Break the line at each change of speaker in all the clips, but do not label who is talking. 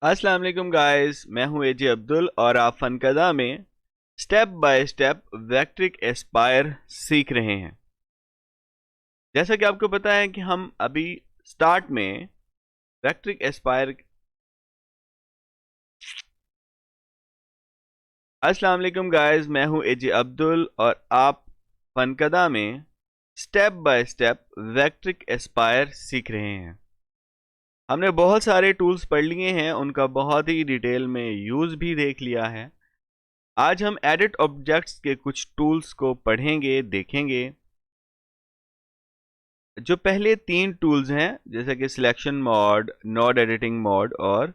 अस्सलाम वालेकुम गाइस, मैं हूं एजे अब्दुल और आप फनकदा में स्टेप बाय स्टेप वेक्ट्रिक एस्पायर सीख रहे हैं। जैसा कि आपको पता है कि हम अभी स्टार्ट में वेक्ट्रिक एस्पायर। अस्सलाम वालेकुम गाइस, मैं हूं एजे अब्दुल और आप फनकदा में स्टेप बाय स्टेप वेक्ट्रिक एस्पायर सीख रहे हैं। हमने बहुत सारे टूल्स पढ़ लिए हैं, उनका बहुत ही डिटेल में यूज़ भी देख लिया है। आज हम एडिट ऑब्जेक्ट्स के कुछ टूल्स को पढ़ेंगे, देखेंगे। जो पहले तीन टूल्स हैं जैसे कि selection mode, node editing mode और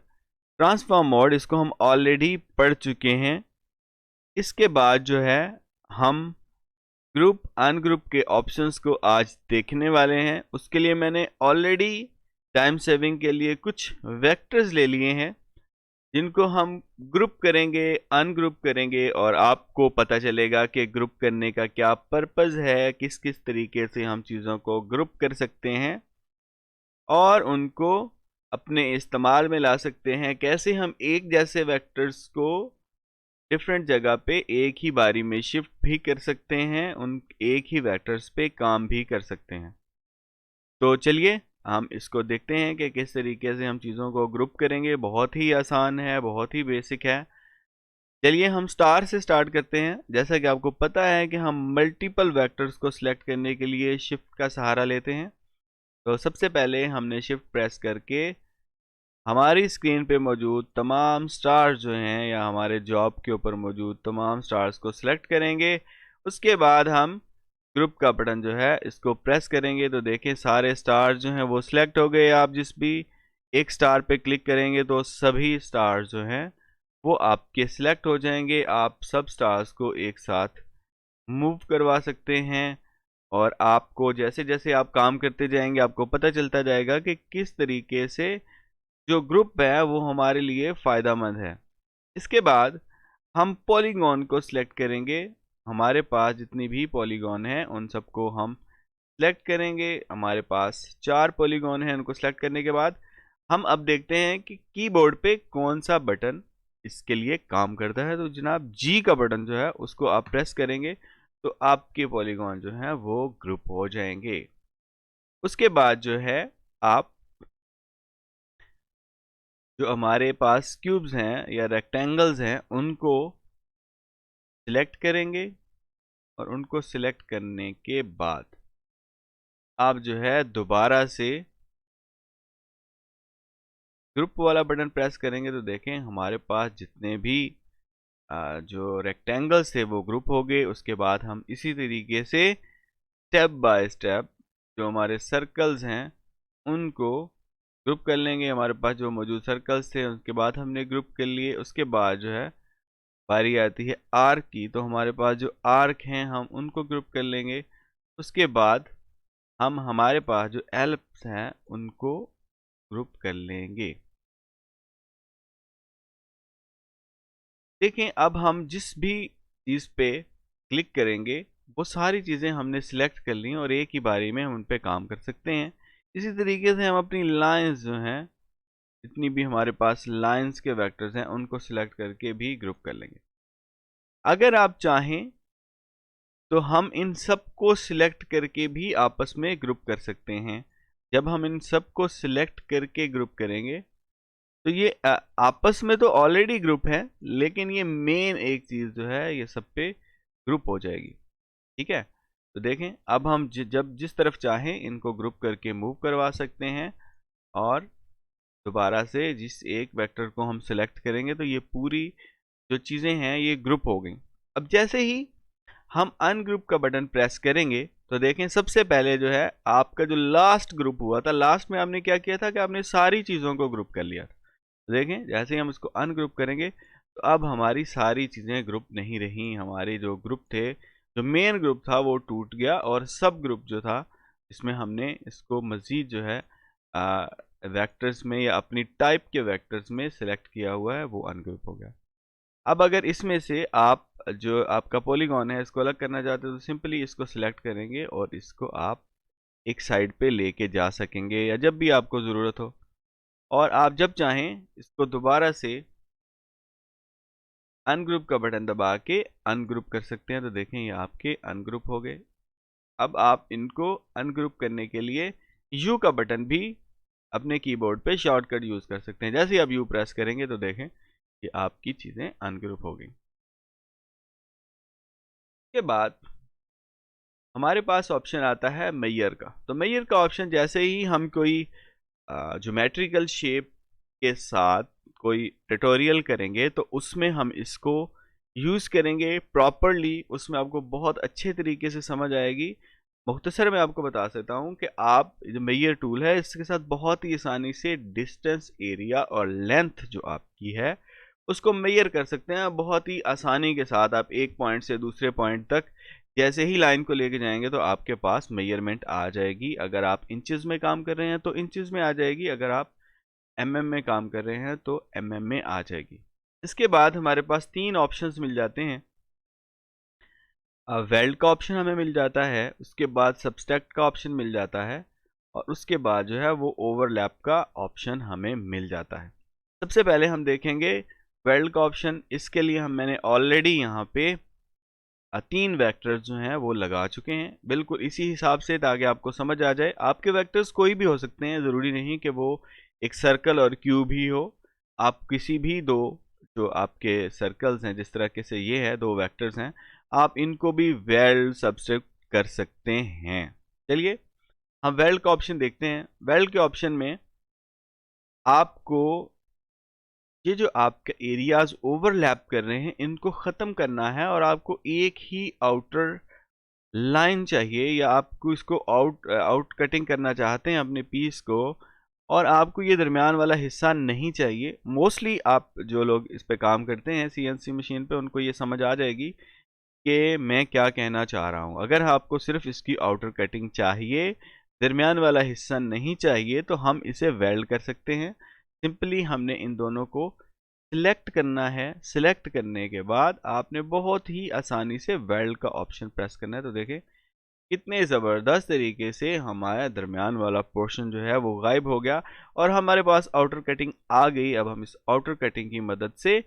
ट्रांसफॉर्म मोड, इसको हम ऑलरेडी पढ़ चुके हैं। इसके बाद जो है हम ग्रुप अनग्रुप के ऑप्शंस को आज देखने वाले हैं। उसके लिए मैंने ऑलरेडी टाइम सेविंग के लिए कुछ वेक्टर्स ले लिए हैं जिनको हम ग्रुप करेंगे, अनग्रुप करेंगे और आपको पता चलेगा कि ग्रुप करने का क्या पर्पस है, किस किस तरीके से हम चीज़ों को ग्रुप कर सकते हैं और उनको अपने इस्तेमाल में ला सकते हैं। कैसे हम एक जैसे वेक्टर्स को डिफरेंट जगह पे एक ही बारी में शिफ्ट भी कर सकते हैं, उन एक ही वेक्टर्स पे काम भी कर सकते हैं। तो चलिए हम इसको देखते हैं कि किस तरीके से हम चीज़ों को ग्रुप करेंगे। बहुत ही आसान है, बहुत ही बेसिक है। चलिए हम स्टार से स्टार्ट करते हैं। जैसा कि आपको पता है कि हम मल्टीपल वेक्टर्स को सिलेक्ट करने के लिए शिफ्ट का सहारा लेते हैं। तो सबसे पहले हमने शिफ्ट प्रेस करके हमारी स्क्रीन पे मौजूद तमाम स्टार्स जो हैं या हमारे जॉब के ऊपर मौजूद तमाम स्टार्स को सिलेक्ट करेंगे। उसके बाद हम ग्रुप का बटन जो है इसको प्रेस करेंगे तो देखें सारे स्टार्स जो हैं वो सिलेक्ट हो गए। आप जिस भी एक स्टार पे क्लिक करेंगे तो सभी स्टार्स जो हैं वो आपके सिलेक्ट हो जाएंगे। आप सब स्टार्स को एक साथ मूव करवा सकते हैं और आपको जैसे जैसे आप काम करते जाएंगे आपको पता चलता जाएगा कि किस तरीके से जो ग्रुप है वो हमारे लिए फ़ायदेमंद है। इसके बाद हम पॉलीगॉन को सिलेक्ट करेंगे। हमारे पास जितनी भी पॉलीगॉन हैं उन सबको हम सिलेक्ट करेंगे। हमारे पास 4 पॉलीगॉन हैं, उनको सिलेक्ट करने के बाद हम अब देखते हैं कि कीबोर्ड पे कौन सा बटन इसके लिए काम करता है। तो जनाब जी का बटन जो है उसको आप प्रेस करेंगे तो आपके पॉलीगॉन जो हैं वो ग्रुप हो जाएंगे। उसके बाद जो है आप जो हमारे पास क्यूब्स हैं या रेक्टेंगल्स हैं उनको सिलेक्ट करेंगे और उनको सिलेक्ट करने के बाद आप जो है दोबारा से ग्रुप वाला बटन प्रेस करेंगे तो देखें हमारे पास जितने भी जो रेक्टेंगल्स थे वो ग्रुप हो गए। उसके बाद हम इसी तरीके से स्टेप बाय स्टेप जो हमारे सर्कल्स हैं उनको ग्रुप कर लेंगे। हमारे पास जो मौजूद सर्कल्स थे उसके बाद हमने ग्रुप कर लिए। उसके बाद जो है बारी आती है आर्क की, तो हमारे पास जो आर्क हैं हम उनको ग्रुप कर लेंगे। उसके बाद हम हमारे पास जो एल्प्स हैं उनको ग्रुप कर लेंगे। देखें अब हम जिस भी चीज़ पे क्लिक करेंगे वो सारी चीज़ें हमने सिलेक्ट कर ली और एक ही बारी में हम उन पे काम कर सकते हैं। इसी तरीके से हम अपनी लाइंस जो हैं, जितनी भी हमारे पास लाइंस के वेक्टर्स हैं उनको सिलेक्ट करके भी ग्रुप कर लेंगे। अगर आप चाहें तो हम इन सब को सिलेक्ट करके भी आपस में ग्रुप कर सकते हैं। जब हम इन सब को सिलेक्ट करके ग्रुप करेंगे तो ये आपस में तो ऑलरेडी ग्रुप है, लेकिन ये मेन एक चीज़ जो है ये सब पे ग्रुप हो जाएगी। ठीक है, तो देखें अब हम जब जिस तरफ चाहें इनको ग्रुप करके मूव करवा सकते हैं और दोबारा से जिस एक वेक्टर को हम सिलेक्ट करेंगे तो ये पूरी जो चीज़ें हैं ये ग्रुप हो गई। अब जैसे ही हम अनग्रुप का बटन प्रेस करेंगे तो देखें सबसे पहले जो है आपका जो लास्ट ग्रुप हुआ था, लास्ट में आपने क्या किया था कि आपने सारी चीज़ों को ग्रुप कर लिया था। देखें जैसे ही हम इसको अनग्रुप करेंगे तो अब हमारी सारी चीज़ें ग्रुप नहीं रही। हमारे जो ग्रुप थे, जो मेन ग्रुप था वो टूट गया और सब ग्रुप जो था इसमें हमने इसको मज़ीद जो है वेक्टर्स में या अपनी टाइप के वेक्टर्स में सिलेक्ट किया हुआ है वो अनग्रुप हो गया। अब अगर इसमें से आप जो आपका पॉलीगॉन है इसको अलग करना चाहते हो तो सिंपली इसको सिलेक्ट करेंगे और इसको आप एक साइड पे लेके जा सकेंगे या जब भी आपको ज़रूरत हो। और आप जब चाहें इसको दोबारा से अनग्रुप का बटन दबा के अनग्रुप कर सकते हैं। तो देखें ये आपके अनग्रुप हो गए। अब आप इनको अनग्रुप करने के लिए यू का बटन भी अपने कीबोर्ड पे शॉर्टकट यूज कर सकते हैं। जैसे ही आप यू प्रेस करेंगे तो देखें कि आपकी चीजें अनग्रुप हो गई। के बाद हमारे पास ऑप्शन आता है मेयर का। तो मेयर का ऑप्शन जैसे ही हम कोई ज्योमेट्रिकल शेप के साथ कोई ट्यूटोरियल करेंगे तो उसमें हम इसको यूज़ करेंगे प्रॉपरली, उसमें आपको बहुत अच्छे तरीके से समझ आएगी। मुख्तसर मैं आपको बता सकता हूँ कि आप जो मेयर टूल है इसके साथ बहुत ही आसानी से डिस्टेंस, एरिया और लेंथ जो आपकी है उसको मेयर कर सकते हैं बहुत ही आसानी के साथ। आप एक पॉइंट से दूसरे पॉइंट तक जैसे ही लाइन को लेके जाएंगे तो आपके पास मेजरमेंट आ जाएगी। अगर आप इंचेस में काम कर रहे हैं तो इंचेस में आ जाएगी, अगर आप एमएम में काम कर रहे हैं तो एमएम में आ जाएगी। इसके बाद हमारे पास तीन ऑप्शंस मिल जाते हैं। वेल्ड का ऑप्शन हमें मिल जाता है, उसके बाद सबस्ट्रैक्ट का ऑप्शन मिल जाता है और उसके बाद जो है वो ओवरलैप का ऑप्शन हमें मिल जाता है। सबसे पहले हम देखेंगे वेल्ड का ऑप्शन। इसके लिए मैंने ऑलरेडी यहाँ पे तीन वेक्टर्स जो हैं वो लगा चुके हैं बिल्कुल इसी हिसाब से, ताकि आपको समझ आ जाए। आपके वेक्टर्स कोई भी हो सकते हैं, ज़रूरी नहीं कि वो एक सर्कल और क्यूब ही हो। आप किसी भी दो जो आपके सर्कल्स हैं, जिस तरह के से ये है दो वेक्टर्स हैं, आप इनको भी वेल्ड सब्सट्रैक्ट कर सकते हैं। चलिए हम वेल्ड का ऑप्शन देखते हैं। वेल्ड के ऑप्शन में आपको ये जो आपके एरियाज ओवरलैप कर रहे हैं इनको ख़त्म करना है और आपको एक ही आउटर लाइन चाहिए, या आपको इसको आउट कटिंग करना चाहते हैं अपने पीस को, और आपको ये दरमियान वाला हिस्सा नहीं चाहिए। मोस्टली आप जो लोग इस पे काम करते हैं सीएनसी मशीन पे उनको ये समझ आ जाएगी कि मैं क्या कहना चाह रहा हूँ। अगर आपको सिर्फ इसकी आउटर कटिंग चाहिए, दरमियान वाला हिस्सा नहीं चाहिए, तो हम इसे वेल्ड कर सकते हैं। सिंपली हमने इन दोनों को सिलेक्ट करना है। सिलेक्ट करने के बाद आपने बहुत ही आसानी से वेल्ड का ऑप्शन प्रेस करना है। तो देखें कितने ज़बरदस्त तरीके से हमारा दरमियान वाला पोर्शन जो है वो गायब हो गया और हमारे पास आउटर कटिंग आ गई। अब हम इस आउटर कटिंग की मदद से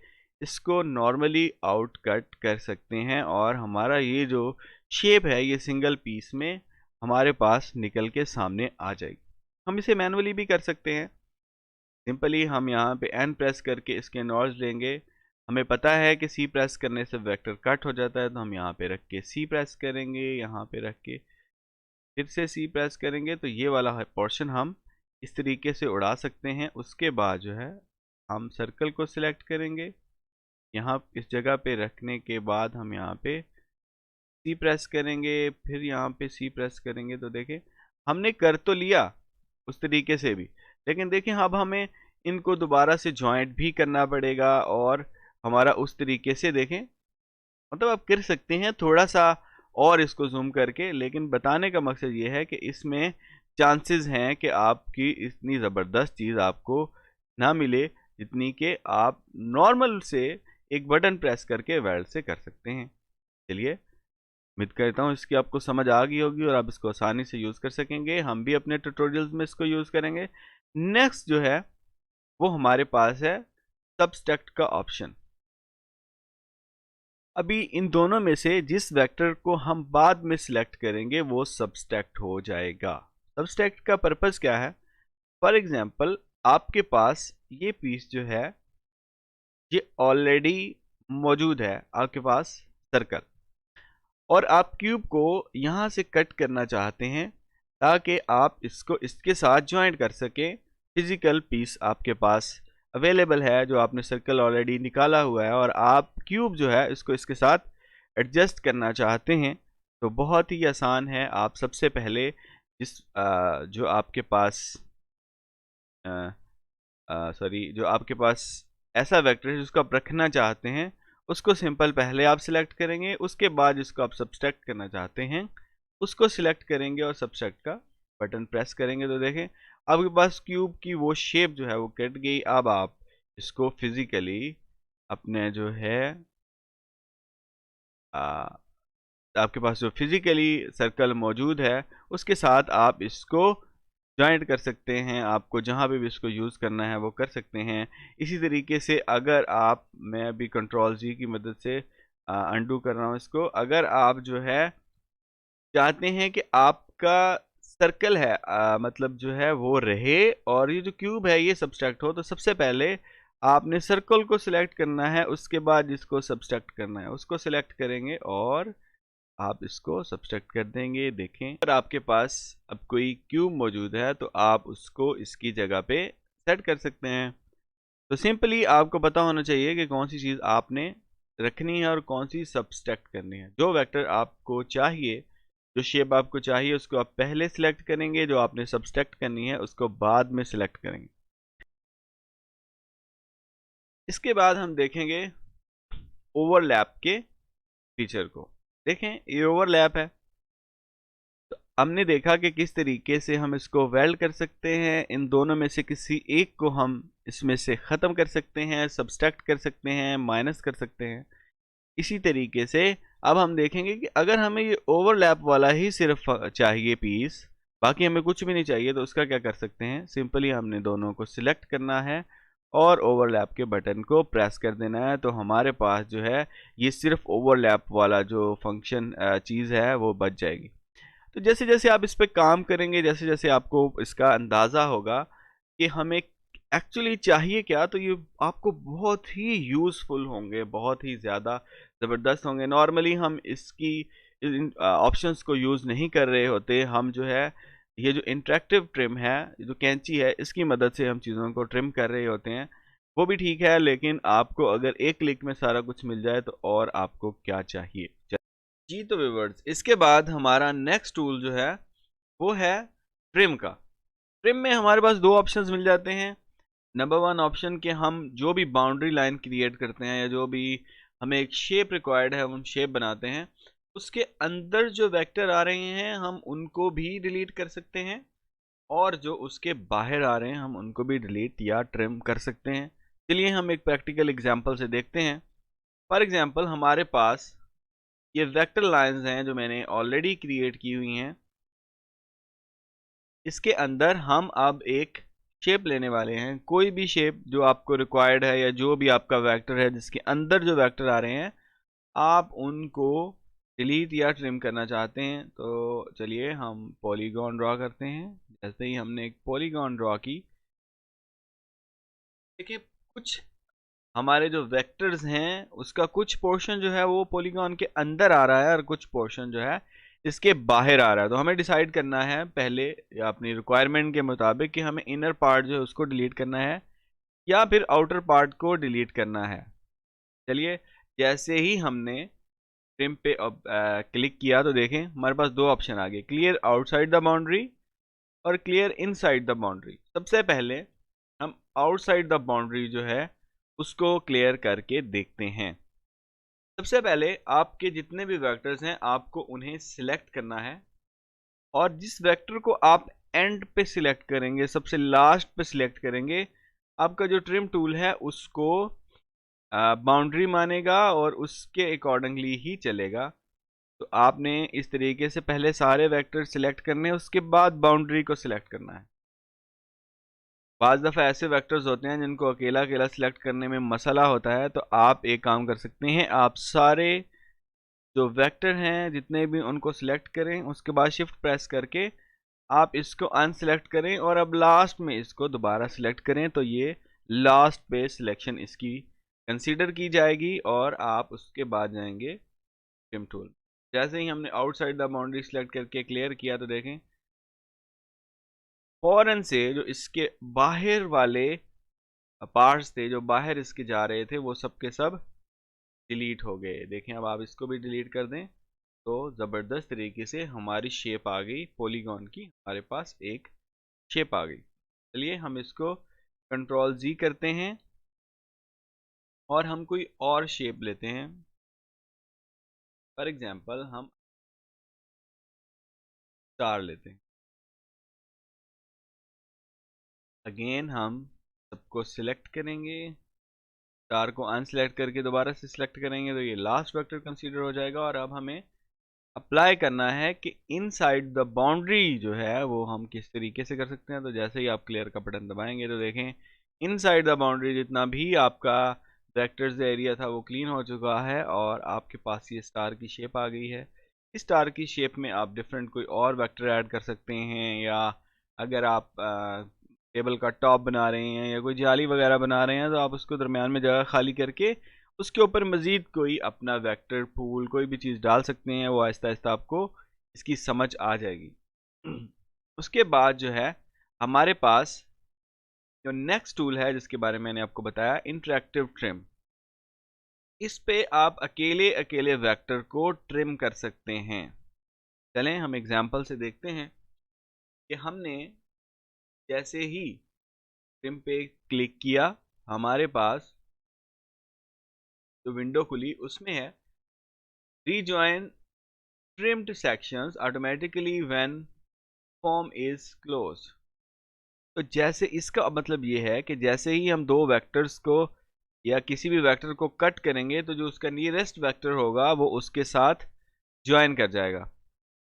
इसको नॉर्मली आउट कट कर सकते हैं और हमारा ये जो शेप है ये सिंगल पीस में हमारे पास निकल के सामने आ जाएगी। हम इसे मैनुअली भी कर सकते हैं। सिंपली हम यहाँ पे एन प्रेस करके इसके नॉर्ज लेंगे। हमें पता है कि सी प्रेस करने से वेक्टर कट हो जाता है, तो हम यहाँ पे रख के सी प्रेस करेंगे, यहाँ पे रख के फिर से सी प्रेस करेंगे, तो ये वाला पोर्शन हम इस तरीके से उड़ा सकते हैं। उसके बाद जो है हम सर्कल को सिलेक्ट करेंगे, यहाँ इस जगह पे रखने के बाद हम यहाँ पे सी प्रेस करेंगे, फिर यहाँ पे सी प्रेस करेंगे। तो देखें हमने कर तो लिया उस तरीके से भी, लेकिन देखें अब हमें इनको दोबारा से जॉइंट भी करना पड़ेगा और हमारा उस तरीके से देखें, मतलब आप कर सकते हैं थोड़ा सा और इसको जूम करके, लेकिन बताने का मकसद ये है कि इसमें चांसेस हैं कि आपकी इतनी ज़बरदस्त चीज़ आपको ना मिले जितनी कि आप नॉर्मल से एक बटन प्रेस करके वेल्ड से कर सकते हैं। चलिए उम्मीद करता हूँ इसकी आपको समझ आ गई होगी और आप इसको आसानी से यूज़ कर सकेंगे। हम भी अपने ट्यूटोरियल्स में इसको यूज़ करेंगे। नेक्स्ट जो है वो हमारे पास है सबस्ट्रैक्ट का ऑप्शन। अभी इन दोनों में से जिस वेक्टर को हम बाद में सिलेक्ट करेंगे वो सबस्ट्रैक्ट हो जाएगा। सबस्ट्रैक्ट का पर्पस क्या है? फॉर एग्जांपल आपके पास ये पीस जो है ये ऑलरेडी मौजूद है आपके पास सर्कल, और आप क्यूब को यहाँ से कट करना चाहते हैं ताकि आप इसको इसके साथ ज्वाइंट कर सकें। फिजिकल पीस आपके पास अवेलेबल है जो आपने सर्कल ऑलरेडी निकाला हुआ है, और आप क्यूब जो है इसको इसके साथ एडजस्ट करना चाहते हैं। तो बहुत ही आसान है। आप सबसे पहले जो आपके पास जो आपके पास ऐसा वेक्टर है जिसको आप रखना चाहते हैं उसको सिंपल पहले आप सिलेक्ट करेंगे, उसके बाद जिसको आप सब्सट्रैक्ट करना चाहते हैं उसको सिलेक्ट करेंगे और सब्सट्रैक्ट का बटन प्रेस करेंगे। तो देखें आपके पास क्यूब की वो शेप जो है वो कट गई। अब आप इसको फिजिकली अपने जो है आपके पास जो फिजिकली सर्कल मौजूद है उसके साथ आप इसको जॉइंट कर सकते हैं, आपको जहाँ पे भी इसको यूज़ करना है वो कर सकते हैं। इसी तरीके से अगर आप, मैं अभी कंट्रोल जी की मदद से अंडू कर रहा हूँ इसको, अगर आप जो है चाहते हैं कि आपका सर्कल है मतलब जो है वो रहे और ये जो क्यूब है ये सब्सट्रैक्ट हो, तो सबसे पहले आपने सर्कल को सिलेक्ट करना है, उसके बाद जिसको सब्सट्रैक्ट करना है उसको सिलेक्ट करेंगे और आप इसको सब्सट्रैक्ट कर देंगे। देखें, अगर आपके पास अब कोई क्यूब मौजूद है तो आप उसको इसकी जगह पे सेट कर सकते हैं। तो सिंपली आपको पता होना चाहिए कि कौन सी चीज़ आपने रखनी है और कौन सी सब्सट्रैक्ट करनी है। जो वेक्टर आपको चाहिए, जो शेप आपको चाहिए उसको आप पहले सिलेक्ट करेंगे, जो आपने सब्सट्रैक्ट करनी है उसको बाद में सिलेक्ट करेंगे। इसके बाद हम देखेंगे ओवरलैप के फीचर को। देखें, ये ओवरलैप है। तो हमने देखा कि किस तरीके से हम इसको वेल्ड कर सकते हैं, इन दोनों में से किसी एक को हम इसमें से ख़त्म कर सकते हैं, सब्सट्रैक्ट कर सकते हैं, माइनस कर सकते हैं। इसी तरीके से अब हम देखेंगे कि अगर हमें ये ओवरलैप वाला ही सिर्फ चाहिए पीस, बाकी हमें कुछ भी नहीं चाहिए, तो उसका क्या कर सकते हैं, सिंपली हमने दोनों को सिलेक्ट करना है और ओवरलैप के बटन को प्रेस कर देना है। तो हमारे पास जो है ये सिर्फ ओवरलैप वाला जो फंक्शन चीज़ है वो बच जाएगी। तो जैसे जैसे आप इस पे काम करेंगे, जैसे जैसे आपको इसका अंदाज़ा होगा कि हमें एक्चुअली चाहिए क्या, तो ये आपको बहुत ही यूज़फुल होंगे, बहुत ही ज़्यादा ज़बरदस्त होंगे। नॉर्मली हम इसकी इन ऑप्शंस को यूज़ नहीं कर रहे होते, हम जो है ये जो इंटरेक्टिव ट्रिम है, ये जो कैंची है, इसकी मदद से हम चीज़ों को ट्रिम कर रहे होते हैं। वो भी ठीक है, लेकिन आपको अगर एक क्लिक में सारा कुछ मिल जाए तो और आपको क्या चाहिए। जी तो व्यूअर्स, इसके बाद हमारा नेक्स्ट टूल जो है वो है ट्रिम का। ट्रिम में हमारे पास दो ऑप्शंस मिल जाते हैं। नंबर वन ऑप्शन के हम जो भी बाउंड्री लाइन क्रिएट करते हैं या जो भी हमें एक शेप रिक्वायर्ड है हम शेप बनाते हैं, उसके अंदर जो वेक्टर आ रहे हैं हम उनको भी डिलीट कर सकते हैं और जो उसके बाहर आ रहे हैं हम उनको भी डिलीट या ट्रिम कर सकते हैं। चलिए हम एक प्रैक्टिकल एग्जांपल से देखते हैं। फॉर एग्जांपल हमारे पास ये वेक्टर लाइंस हैं जो मैंने ऑलरेडी क्रिएट की हुई हैं। इसके अंदर हम अब एक शेप लेने वाले हैं, कोई भी शेप जो आपको रिक्वायर्ड है या जो भी आपका वेक्टर है जिसके अंदर जो वेक्टर आ रहे हैं आप उनको डिलीट या ट्रिम करना चाहते हैं। तो चलिए हम पॉलीगॉन ड्रॉ करते हैं। जैसे ही हमने एक पॉलीगॉन ड्रॉ की, देखिए कुछ हमारे जो वेक्टर्स हैं उसका कुछ पोर्शन जो है वो पॉलीगॉन के अंदर आ रहा है और कुछ पोर्शन जो है इसके बाहर आ रहा है। तो हमें डिसाइड करना है पहले या अपनी रिक्वायरमेंट के मुताबिक कि हमें इनर पार्ट जो है उसको डिलीट करना है या फिर आउटर पार्ट को डिलीट करना है। चलिए, जैसे ही हमने ट्रिम पे क्लिक किया तो देखें हमारे पास दो ऑप्शन आ गए, क्लियर आउटसाइड द बाउंड्री और क्लियर इनसाइड द बाउंड्री। सबसे पहले हम आउटसाइड द बाउंड्री जो है उसको क्लियर करके देखते हैं। सबसे पहले आपके जितने भी वेक्टर्स हैं आपको उन्हें सिलेक्ट करना है और जिस वेक्टर को आप एंड पे सिलेक्ट करेंगे, सबसे लास्ट पे सिलेक्ट करेंगे, आपका जो ट्रिम टूल है उसको बाउंड्री मानेगा और उसके अकॉर्डिंगली ही चलेगा। तो आपने इस तरीके से पहले सारे वेक्टर सिलेक्ट करने हैं, उसके बाद बाउंड्री को सिलेक्ट करना है। बाज़ दफ़ा ऐसे वेक्टर्स होते हैं जिनको अकेला अकेला सिलेक्ट करने में मसला होता है, तो आप एक काम कर सकते हैं, आप सारे जो वेक्टर हैं जितने भी उनको सिलेक्ट करें, उसके बाद शिफ्ट प्रेस करके आप इसको अनसिलेक्ट करें और अब लास्ट में इसको दोबारा सिलेक्ट करें। तो ये लास्ट पे सिलेक्शन इसकी कंसीडर की जाएगी और आप उसके बाद जाएंगे ट्रिम टूल। जैसे ही हमने आउटसाइड द बाउंड्री सिलेक्ट करके क्लियर किया तो देखें फौरन से जो इसके बाहर वाले पार्ट्स थे जो बाहर इसके जा रहे थे वो सब के सब डिलीट हो गए। देखें, अब आप इसको भी डिलीट कर दें तो ज़बरदस्त तरीके से हमारी शेप आ गई, पॉलीगॉन की हमारे पास एक शेप आ गई। चलिए हम इसको कंट्रोल जी करते हैं और हम कोई और शेप लेते हैं। फॉर एग्जांपल हम स्टार लेते हैं। अगेन हम सबको सिलेक्ट करेंगे, स्टार को अनसिलेक्ट करके दोबारा से सिलेक्ट करेंगे तो ये लास्ट वेक्टर कंसीडर हो जाएगा और अब हमें अप्लाई करना है कि इनसाइड द बाउंड्री जो है वो हम किस तरीके से कर सकते हैं। तो जैसे ही आप क्लियर का बटन दबाएंगे तो देखें इनसाइड द बाउंड्री जितना भी आपका वेक्टर्स एरिया था वो क्लीन हो चुका है और आपके पास ये स्टार की शेप आ गई है। इस स्टार की शेप में आप डिफरेंट कोई और वेक्टर ऐड कर सकते हैं, या अगर आप टेबल का टॉप बना रहे हैं या कोई जाली वगैरह बना रहे हैं तो आप उसको दरमियान में जगह खाली करके उसके ऊपर मज़ीद कोई अपना वेक्टर पूल कोई भी चीज़ डाल सकते हैं। वो आहिस्ता आहिस्ता आपको इसकी समझ आ जाएगी। उसके बाद जो है हमारे पास जो नेक्स्ट टूल है जिसके बारे में मैंने आपको बताया, इंटरेक्टिव ट्रिम। इस पे आप अकेले अकेले वेक्टर को ट्रिम कर सकते हैं। चलें हम एग्जांपल से देखते हैं कि हमने जैसे ही ट्रिम पे क्लिक किया हमारे पास जो विंडो खुली उसमें है rejoin trimmed sections automatically when form is close. तो जैसे इसका मतलब ये है कि जैसे ही हम दो वेक्टर्स को या किसी भी वेक्टर को कट करेंगे तो जो उसका नियरेस्ट वेक्टर होगा वो उसके साथ ज्वाइन कर जाएगा।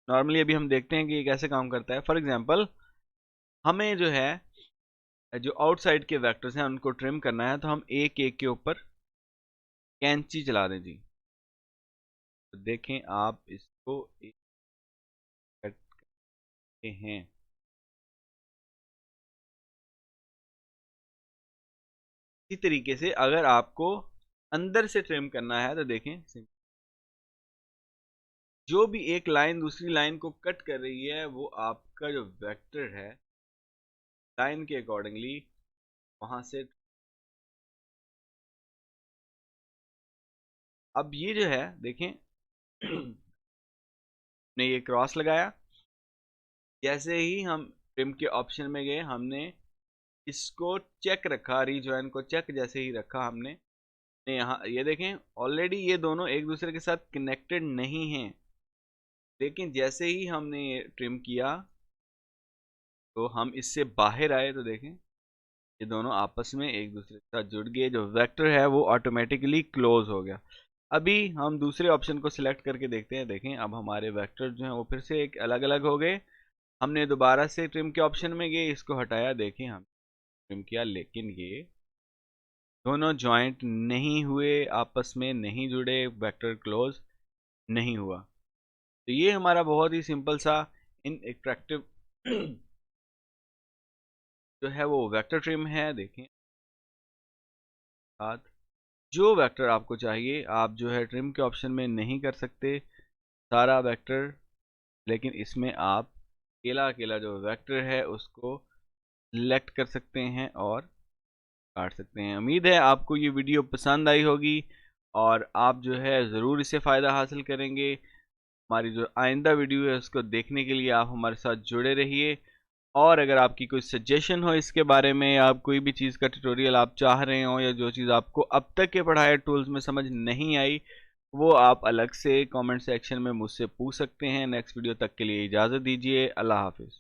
नॉर्मली अभी हम देखते हैं कि ये कैसे काम करता है। फॉर एग्जांपल हमें जो है जो आउटसाइड के वेक्टर्स हैं उनको ट्रिम करना है तो हम एक एक के ऊपर कैंची चला दें जी। तो देखें आप इसको एक कट करते हैं। इसी तरीके से अगर आपको अंदर से ट्रिम करना है तो देखें जो भी एक लाइन दूसरी लाइन को कट कर रही है वो आपका जो वेक्टर है लाइन के अकॉर्डिंगली वहां से। अब ये जो है देखें ने ये क्रॉस लगाया, जैसे ही हम ट्रिम के ऑप्शन में गए हमने इसको चेक रखा, रीजॉइन को चेक जैसे ही रखा हमने यहाँ ये देखें ऑलरेडी ये दोनों एक दूसरे के साथ कनेक्टेड नहीं हैं, लेकिन जैसे ही हमने ये ट्रिम किया तो हम इससे बाहर आए तो देखें ये दोनों आपस में एक दूसरे के साथ जुड़ गए, जो वेक्टर है वो ऑटोमेटिकली क्लोज हो गया। अभी हम दूसरे ऑप्शन को सिलेक्ट करके देखते हैं। देखें अब हमारे वेक्टर जो हैं वो फिर से एक अलग अलग हो गए। हमने दोबारा से ट्रिम के ऑप्शन में गए, इसको हटाया, देखें हम ट्रिम किया लेकिन ये दोनों जॉइंट नहीं हुए, आपस में नहीं जुड़े, वेक्टर क्लोज नहीं हुआ। तो ये हमारा बहुत ही सिंपल सा इन एट्रैक्टिव जो है वो वेक्टर ट्रिम है। देखें साथ जो वेक्टर आपको चाहिए आप जो है ट्रिम के ऑप्शन में नहीं कर सकते सारा वेक्टर, लेकिन इसमें आप अकेला अकेला जो वेक्टर है उसको सिलेक्ट कर सकते हैं और काट सकते हैं। उम्मीद है आपको ये वीडियो पसंद आई होगी और आप जो है ज़रूर इससे फ़ायदा हासिल करेंगे। हमारी जो आइंदा वीडियो है उसको देखने के लिए आप हमारे साथ जुड़े रहिए। और अगर आपकी कोई सजेशन हो इसके बारे में, आप कोई भी चीज़ का ट्यूटोरियल आप चाह रहे हो या जो चीज़ आपको अब तक के पढ़ाए टूल्स में समझ नहीं आई वो आप अलग से कमेंट सेक्शन में मुझसे पूछ सकते हैं। नेक्स्ट वीडियो तक के लिए इजाज़त दीजिए। अल्लाह हाफिज़।